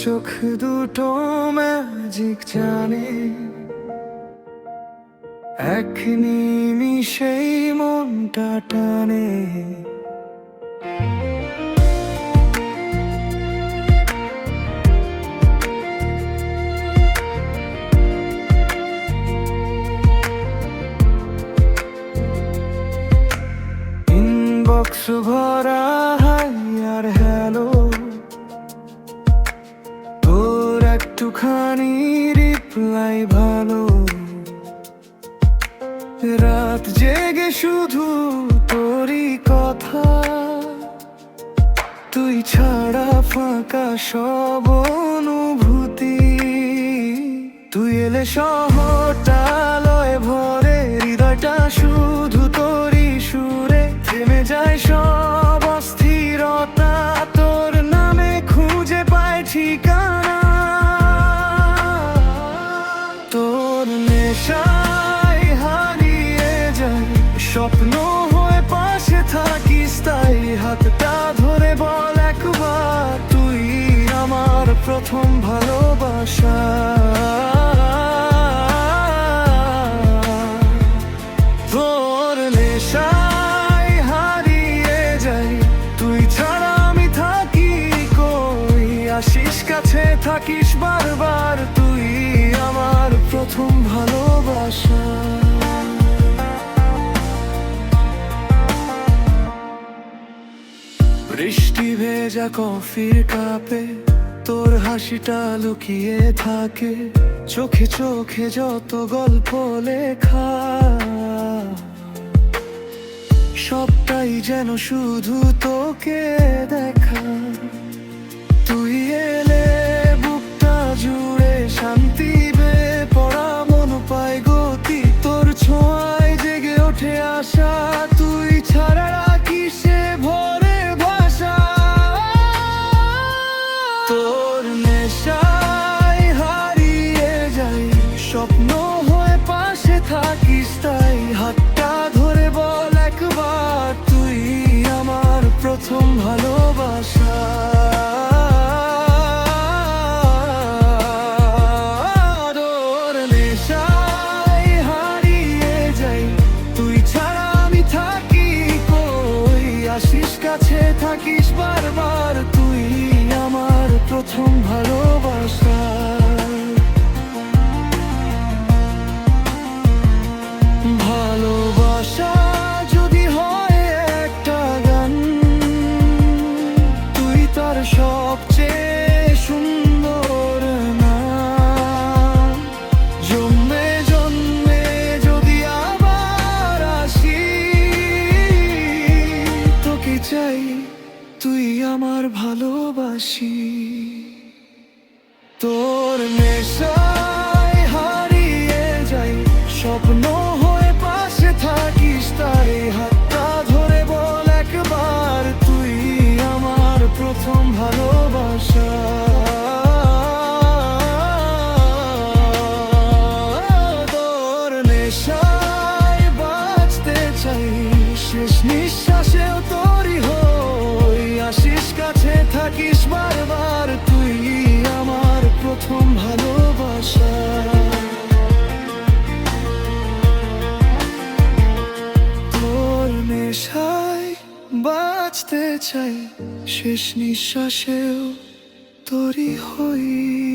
চোখ দুটো ম্যাজিক জানে, এক নিমিষেই মনটা টানে। ইনবক্স ভরা হাই আর হ্যালো, তোর একটুখানি রিপ্লাই ভালো। রাত জেগে শুধু তোরই কথা, তুই ছাড়া ফাঁকা সব অনুভূতি। তুই এলে শহরটা আলোয় ভরে, হৃদয়টা শুধু তোরই সুরে থেমে যায় সব অস্থিরতা। তোর নামে খুঁজে পায় ঠিকানা, তোর নেশায় হারিয়ে যায় স্বপ্ন হয়ে পাশে থাকিস তাই। হাতটা ধরে বল একবার, তুই আমার প্রথম ভালোবাসা। তোর নেশায় হারিয়ে যাই, তুই ছাড়া আমি থাকি কই। আসিস কাছে থাকিস বারবার, তুই আমার প্রথম ভালোবাসা। বৃষ্টি ভেজা কফির কাপে তোর হাসিটা লুকিয়ে থাকে, চোখে চোখে যত গল্প লেখা সবটাই যেন শুধু তোকে দেখা। তুই এলে বুকটা জুড়ে শান্তি বেয়ে পড়া মন পায় গতি। তোর ছোঁয়ায় জেগে ওঠে আশা, তুই ছাড়া কিসে ভরে ভাষা। তোর নেশায় হারিয়ে যাই স্বপ্ন হয়ে পাশে থাকিস তাই। হাতটা ধরে বল একবার, তুই আমার প্রথম ভালোবাসা। তোর নেশায় হারিয়ে যাই, তুই ছাড়া আমি থাকি কই। আসিস কাছে থাকিস বারবার, তুই আমার প্রথম ভালোবাসা। ভালোবাসা যদি হয় একটা গান, তুই তার সবচেয়ে সুন্দর নাম। জন্মে জন্মে যদি আবার আসি, তোকে চাই তুই আমার ভালোবাসি। তোর নেশায় হারিয়ে যাই স্বপ্ন হয়ে পাশে থাকিস তারে। হাতটা ধরে বল একবার, তুই আমার প্রথম ভালোবাসা। তোর নেশায় বাঁচতে চাই, শেষ নিঃশ্বাসেও তোরই হই। আসিস কাছে থাকিস বারবার, তুই আমার প্রথম ভালোবাসা। তোর নেশায় বাঁচতে চাই, শেষ নিঃশ্বাসেও তোরই হই।